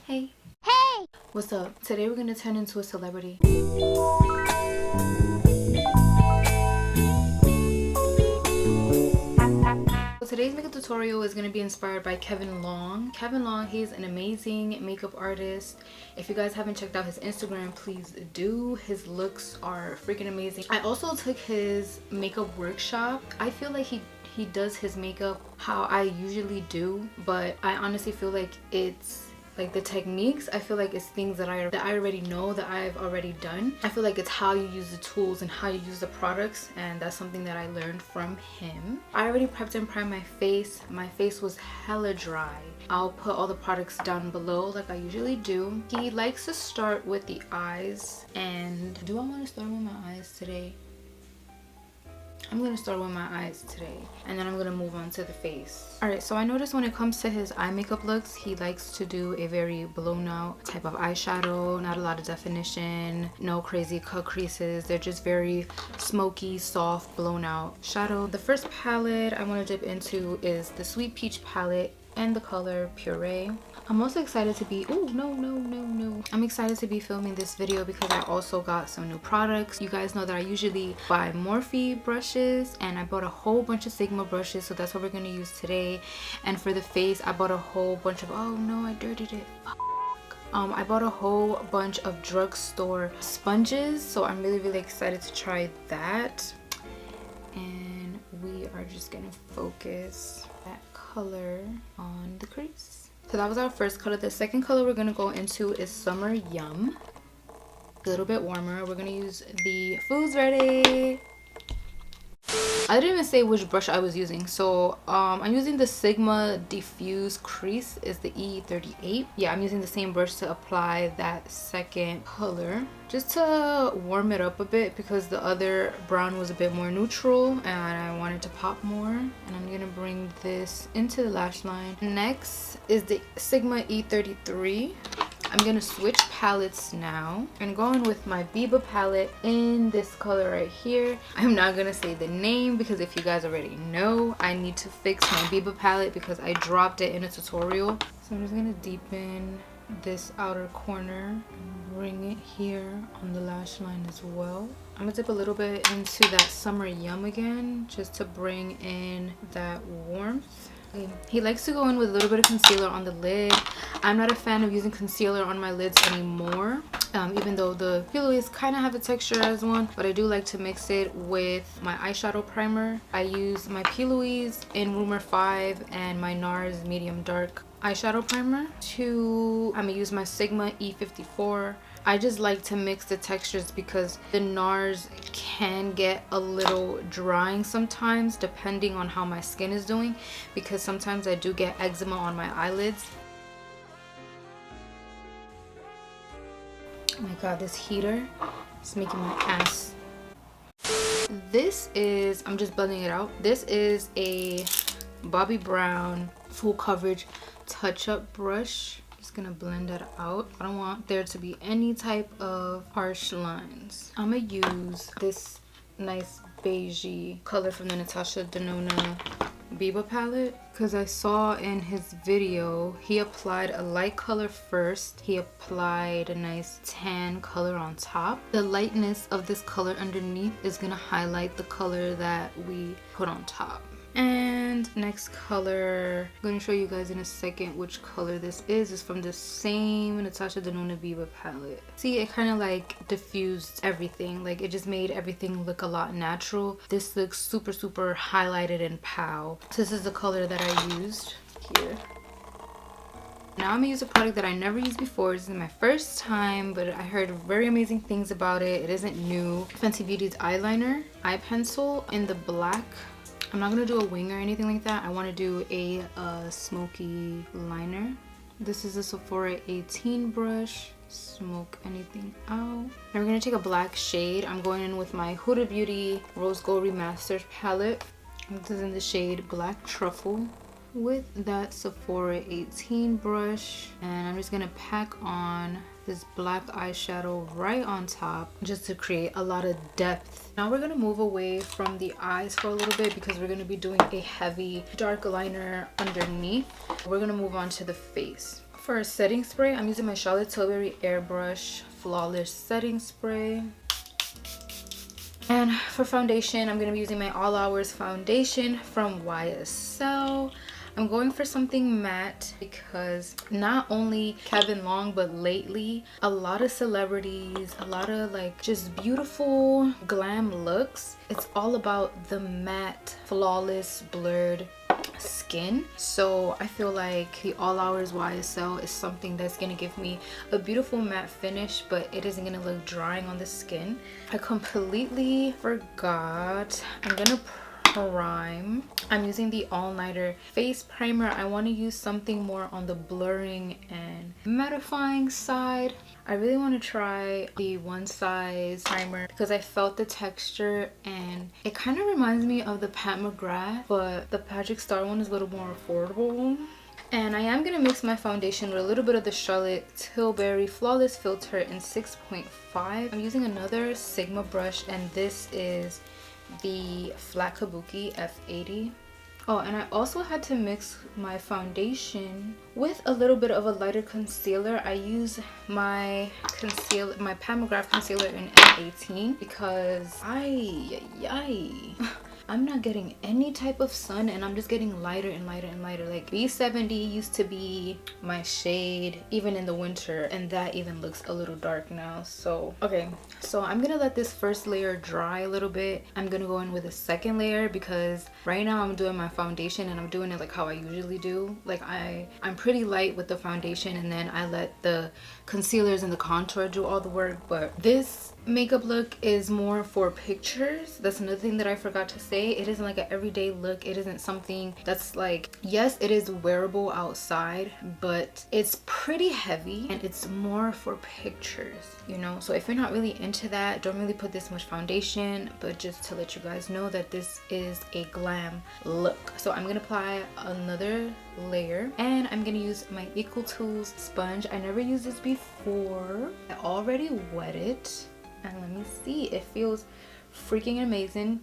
Hey. Hey! What's up? Today we're gonna turn into a celebrity. So today's makeup tutorial is going to be inspired by Kevin Long. Kevin Long, he's an amazing makeup artist. If you guys haven't checked out his Instagram, please do. His looks are freaking amazing. I also took his makeup workshop. I feel like he does his makeup how I usually do, but I honestly feel like it's like the techniques, I feel like it's things that I already know, that I've already done. I feel like it's how you use the tools and how you use the products, and that's something that I learned from him. I already prepped and primed my face. My face was hella dry. I'll put all the products down below like I usually do. He likes to start with the eyes, and do I want to start with my eyes today? I'm gonna start with my eyes today, and then I'm gonna move on to the face. All right, so I noticed when it comes to his eye makeup looks, he likes to do a very blown out type of eyeshadow, not a lot of definition, no crazy cut creases. They're just very smoky, soft, blown out shadow. The first palette I want to dip into is the Sweet Peach palette and the color Puree. I'm also excited to be I'm excited to be filming this video because I also got some new products. You guys know that I usually buy Morphe brushes, and I bought a whole bunch of Sigma brushes, so that's what we're going to use today. And for the face, I bought a whole bunch of, oh no, I dirtied it. I bought a whole bunch of drugstore sponges, so I'm really excited to try that. And we are just gonna focus that color on the crease. So that was our first color. The second color we're gonna go into is Summer Yum. A little bit warmer. We're gonna use the Foods Ready. I didn't even say which brush I was using, so I'm using the Sigma Diffuse Crease, is the E38. Yeah, I'm using the same brush to apply that second color, just to warm it up a bit because the other brown was a bit more neutral and I wanted to pop more. And I'm gonna bring this into the lash line. Next is the Sigma E33. I'm gonna switch palettes now. I'm gonna go in with my Biba palette in this color right here. I'm not gonna say the name because if you guys already know, I need to fix my Biba palette because I dropped it in a tutorial. So I'm just gonna deepen this outer corner and bring it here on the lash line as well. I'm gonna dip a little bit into that Summer Yum again just to bring in that warmth. He likes to go in with a little bit of concealer on the lid. I'm not a fan of using concealer on my lids anymore, even though the pillows kind of have a texture as one, but I do like to mix it with my eyeshadow primer. I use my Pilouise in Rumor 5 and my NARS medium dark eyeshadow primer. I'm gonna use my Sigma E54. I just like to mix the textures because the NARS can get a little drying sometimes depending on how my skin is doing, because sometimes I do get eczema on my eyelids. Oh my god, this heater is making my ass. This is, I'm just blending it out. This is a Bobbi Brown full coverage touch-up brush. Just gonna blend that out. I don't want there to be any type of harsh lines. I'm gonna use this nice beigey color from the Natasha Denona Biba palette because I saw in his video he applied a light color first. He applied a nice tan color on top. The lightness of this color underneath is gonna highlight the color that we put on top. And next color, I'm going to show you guys in a second which color this is. It's from the same Natasha Denona Biba palette. See, it kind of like diffused everything. Like it just made everything look a lot natural. This looks super highlighted and pow. So this is the color that I used here. Now I'm gonna use a product that I never used before. This is my first time, but I heard very amazing things about it. It isn't new. Fenty Beauty's eyeliner, eye pencil in the black. I'm not gonna do a wing or anything like that. I want to do a smoky liner. This is a Sephora 18 brush. Smoke anything out. Now we're gonna take a black shade. I'm going in with my Huda Beauty Rose Gold Remastered palette. This is in the shade Black Truffle with that Sephora 18 brush, and I'm just gonna pack on this black eyeshadow right on top just to create a lot of depth. Now we're gonna move away from the eyes for a little bit because we're gonna be doing a heavy dark liner underneath. We're gonna move on to the face. For a setting spray, I'm using my Charlotte Tilbury Airbrush Flawless Setting Spray. And for foundation, I'm going to be using my All Hours foundation from YSL. I'm going for something matte because not only Kevin Long, but lately a lot of celebrities, a lot of like just beautiful glam looks, it's all about the matte, flawless, blurred skin. So I feel like the All Hours YSL is something that's gonna give me a beautiful matte finish, but it isn't gonna look drying on the skin. I completely forgot. I'm gonna prime. I'm using the All Nighter face primer. I want to use something more on the blurring and mattifying side. I really want to try the One Size primer because I felt the texture and it kind of reminds me of the Pat McGrath, but the Patrick Star one is a little more affordable. And I am going to mix my foundation with a little bit of the Charlotte Tilbury Flawless Filter in 6.5. I'm using another Sigma brush, and this is the Flat Kabuki F80. Oh, and I also had to mix my foundation with a little bit of a lighter concealer. I use my Pat McGrath concealer in M18 because I'm not getting any type of sun, and I'm just getting lighter and lighter and lighter. Like B70 used to be my shade even in the winter, and that even looks a little dark now. So okay, so I'm gonna let this first layer dry a little bit. I'm gonna go in with a second layer because right now I'm doing my foundation and I'm doing it like how I usually do. Like I'm pretty light with the foundation, and then I let the concealers and the contour do all the work. But this makeup look is more for pictures. That's another thing that I forgot to say. It isn't like an everyday look. It isn't something that's like, yes, it is wearable outside, but it's pretty heavy and it's more for pictures, you know. So if you're not really into that, don't really put this much foundation, but just to let you guys know that this is a glam look. So I'm gonna apply another layer, and I'm gonna use my Equal Tools sponge. I never used this before. I already wet it, and let me see, it feels freaking amazing.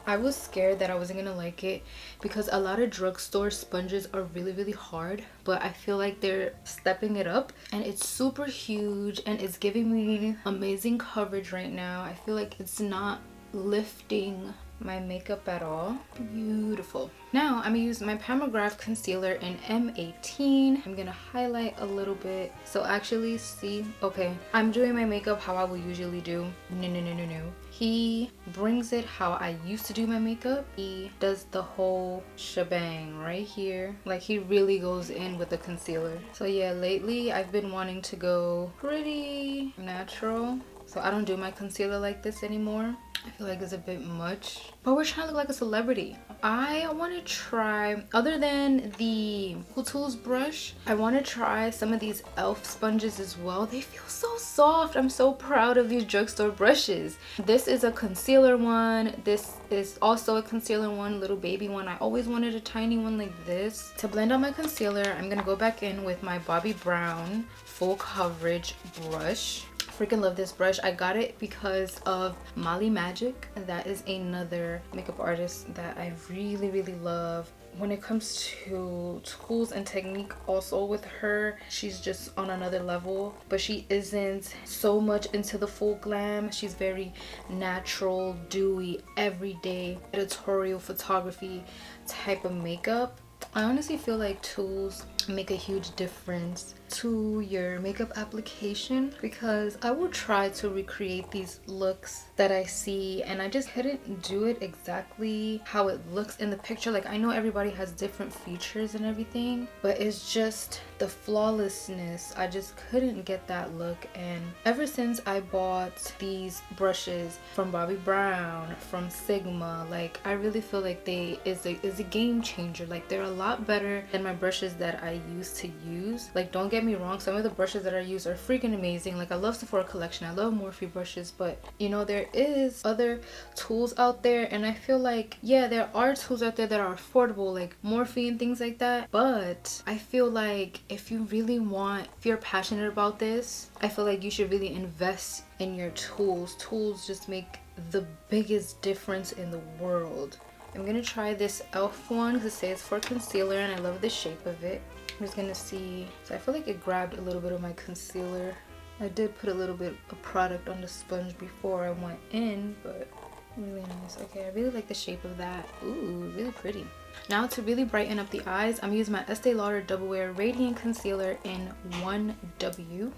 I was scared that I wasn't gonna like it because a lot of drugstore sponges are really hard, but I feel like they're stepping it up, and it's super huge and it's giving me amazing coverage right now. I feel like it's not lifting my makeup at all. Beautiful. Now I'm gonna use my Pat McGrath concealer in M18. I'm gonna highlight a little bit. So actually, see, okay, I'm doing my makeup how I would usually do. No. He brings it how I used to do my makeup. He does the whole shebang right here. Like, he really goes in with the concealer. So yeah, lately I've been wanting to go pretty natural. So I don't do my concealer like this anymore. I feel like it's a bit much, but we're trying to look like a celebrity. I want to try, other than the Equal Tools brush, I want to try some of these e.l.f. sponges as well. They feel so soft. I'm so proud of these drugstore brushes. This is a concealer one. This is also a concealer one, little baby one. I always wanted a tiny one like this. To blend out my concealer, I'm gonna go back in with my Bobbi Brown full coverage brush. Freaking love this brush. I got it because of Molly Magic. That is another makeup artist that I really love. When it comes to tools and technique, also with her, she's just on another level, but she isn't so much into the full glam. She's very natural, dewy, everyday editorial photography type of makeup. I honestly feel like tools make a huge difference to your makeup application, because I will try to recreate these looks that I see and I just couldn't do it exactly how it looks in the picture. Like, I know everybody has different features and everything, but it's just the flawlessness. I just couldn't get that look. And ever since I bought these brushes from Bobbi Brown, from Sigma, like, I really feel like they is a game changer. Like, they're a lot better than my brushes that I used to use. Like, don't get me wrong, some of the brushes that I use are freaking amazing. Like, I love Sephora collection, I love Morphe brushes, but you know, there is other tools out there, and I feel like, yeah, there are tools out there that are affordable, like Morphe and things like that, but I feel like if you really want, if you're passionate about this, I feel like you should really invest in your tools. Tools just make the biggest difference in the world. I'm gonna try this e.l.f. one because it says for concealer and I love the shape of it. I'm just gonna see. So I feel like it grabbed a little bit of my concealer. I did put a little bit of product on the sponge before I went in, but really nice. Okay, I really like the shape of that. Ooh, really pretty. Now to really brighten up the eyes, I'm using my Estee Lauder Double Wear Radiant Concealer in 1W.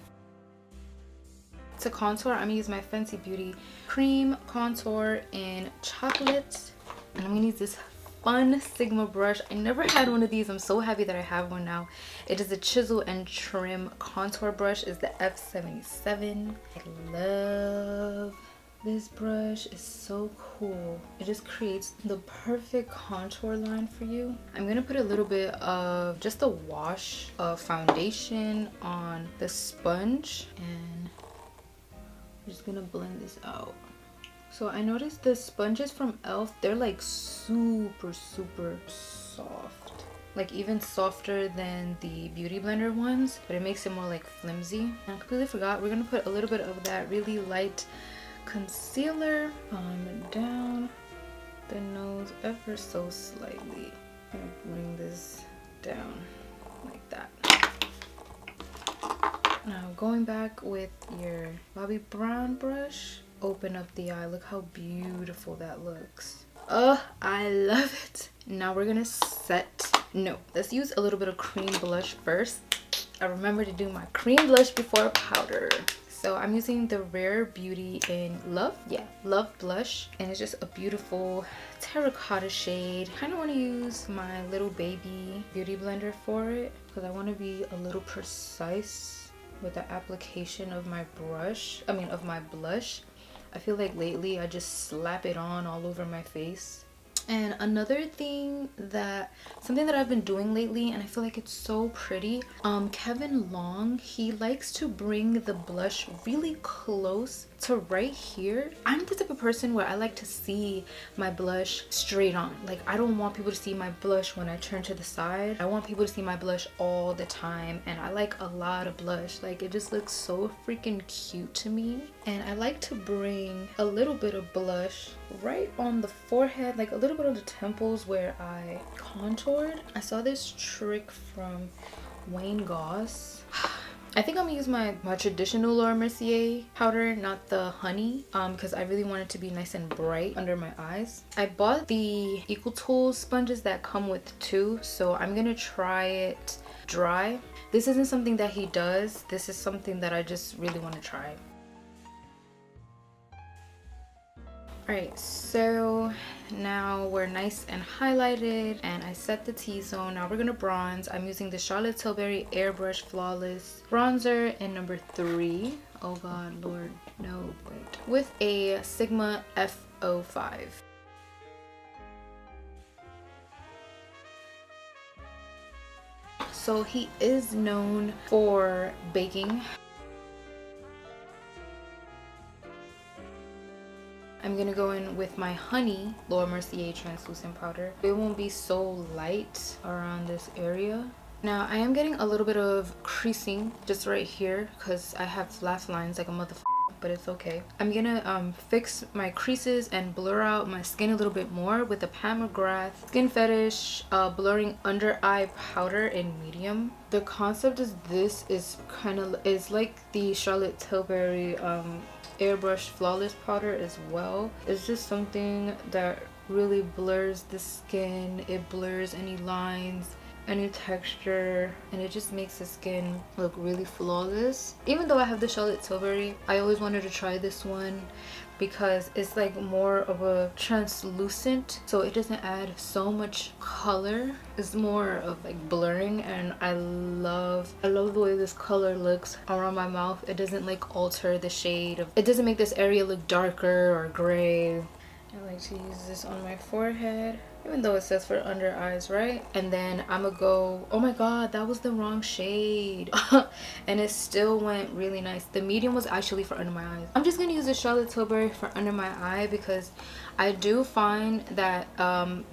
To contour, I'm gonna use my Fenty Beauty Cream Contour in Chocolate. And I'm gonna use this fun Sigma brush. I never had one of these. I'm so happy that I have one now. It is a chisel and trim contour brush. It's the F77. I love this brush. It's so cool. It just creates the perfect contour line for you. I'm gonna put a little bit of just a wash of foundation on the sponge, and I'm just gonna blend this out. So I noticed the sponges from e.l.f., they're like super soft, like even softer than the Beauty Blender ones, but it makes it more like flimsy. And I completely forgot, we're gonna put a little bit of that really light concealer on down the nose ever so slightly. I'm gonna bring this down like that. Now going back with your Bobbi Brown brush, open up the eye. Look how beautiful that looks. Oh, I love it. Now we're gonna let's use a little bit of cream blush first. I remember to do my cream blush before powder. So I'm using the Rare Beauty in Love blush, and it's just a beautiful terracotta shade. Kind of want to use my little baby beauty blender for it because I want to be a little precise with the application of my blush. I feel like lately I just slap it on all over my face. And another thing something that I've been doing lately, and I feel like it's so pretty, Kevin Long, he likes to bring the blush really close to right here. I'm the type of person where I like to see my blush straight on. Like, I don't want people to see my blush when I turn to the side. I want people to see my blush all the time, and I like a lot of blush. Like, it just looks so freaking cute to me. And I like to bring a little bit of blush right on the forehead, like a little bit of the temples where I contoured. I saw this trick from Wayne Goss. I think I'm gonna use my traditional Laura Mercier powder, not the honey, because I really want it to be nice and bright under my eyes. I bought the Equal Tools sponges that come with two, so I'm gonna try it dry. This isn't something that he does. This is something that I just really want to try. Alright, so now we're nice and highlighted, and I set the T-zone. Now we're gonna bronze. I'm using the Charlotte Tilbury Airbrush Flawless Bronzer in number 3. Oh god, Lord, no, wait. With a Sigma F05. So he is known for baking. I'm gonna go in with my Honey Laura Mercier translucent powder. It won't be so light around this area. Now I am getting a little bit of creasing just right here because I have laugh lines like a motherfucker, but it's okay. I'm gonna fix my creases and blur out my skin a little bit more with the Pat McGrath Skin Fetish blurring under eye powder in medium. The concept is this is like the Charlotte Tilbury Airbrush Flawless powder as well. It's just something that really blurs the skin. It blurs any lines, any texture, and it just makes the skin look really flawless. Even though I have the Charlotte Tilbury, I always wanted to try this one because it's like more of a translucent, so it doesn't add so much color. It's more of like blurring, and I love the way this color looks around my mouth. It doesn't like alter the shade it doesn't make this area look darker or gray. I like to use this on my forehead, even though it says for under eyes, right? And then I'm gonna go, oh my god, that was the wrong shade. And it still went really nice. The medium was actually for under my eyes. I'm just gonna use the Charlotte Tilbury for under my eye because I do find that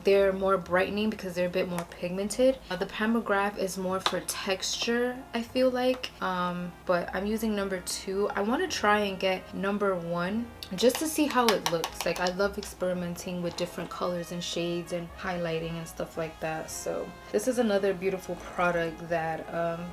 they're more brightening because they're a bit more pigmented. The Pat McGrath is more for texture, I feel like, but I'm using number 2. I want to try and get number 1 just to see how it looks. Like, I love experimenting with different colors and shades and highlighting and stuff like that. So this is another beautiful product that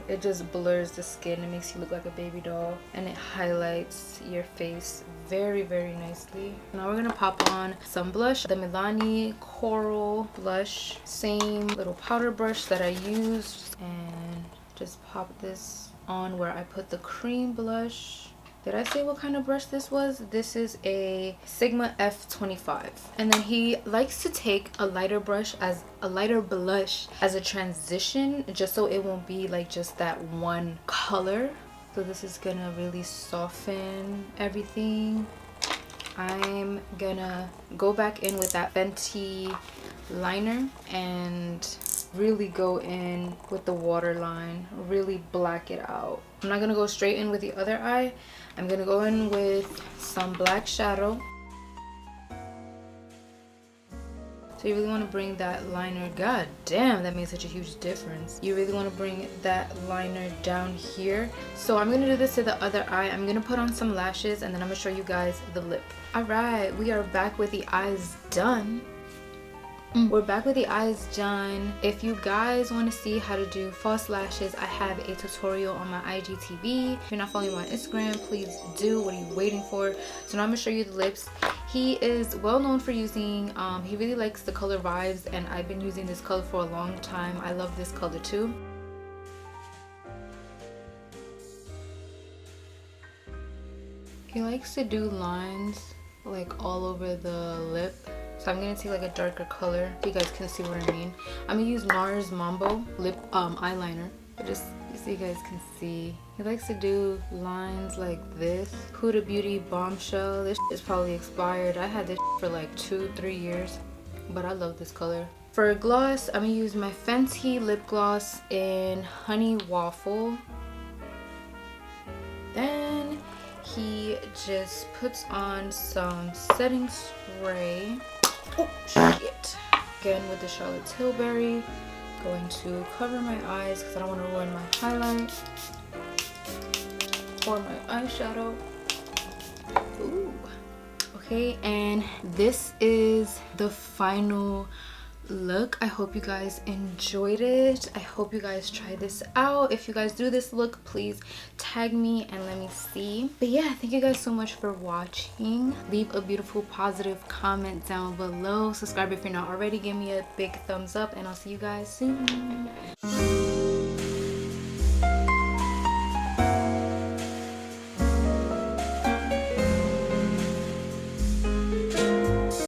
it just blurs the skin. It makes you look like a baby doll, and it highlights your face very, very nicely. Now we're gonna pop on some blush, the Milani Coral blush, same little powder brush that I used, and just pop this on where I put the cream blush. Did I say what kind of brush this was? This is a Sigma F25. And then he likes to take a lighter blush as a transition, just so it won't be like just that one color. So this is gonna really soften everything. I'm gonna go back in with that Fenty liner and really go in with the waterline, really black it out. I'm not gonna go straight in with the other eye. I'm gonna go in with some black shadow. So you really want to bring that liner, god damn, that made such a huge difference. You really want to bring that liner down here. So I'm gonna do this to the other eye. I'm gonna put on some lashes, and then I'm gonna show you guys the lip. All right, we are back with the eyes done. We're back with the eyes done. If you guys want to see how to do false lashes, I have a tutorial on my IGTV. If you're not following me on Instagram, please do. What are you waiting for? So now I'm gonna show you the lips. He is well known for using, he really likes the color Vibes, and I've been using this color for a long time. I love this color too. He likes to do lines like all over the lip. So I'm gonna take like a darker color so you guys can see what I mean. I'm gonna use NARS Mambo lip eyeliner, just so you guys can see. He likes to do lines like this. Huda Beauty Bombshell. This is probably expired. I had this for like 2-3 years, but I love this color. For gloss, I'm gonna use my Fenty lip gloss in Honey Waffle. Then he just puts on some setting spray. Oh shit. Again with the Charlotte Tilbury. Going to cover my eyes because I don't want to ruin my highlight or my eyeshadow. Ooh. Okay, and this is the final look. I hope you guys enjoyed it. I hope you guys try this out. If you guys do this look, please tag me and let me see. But yeah, thank you guys so much for watching. Leave a beautiful positive comment down below. Subscribe if you're not already. Give me a big thumbs up, and I'll see you guys soon.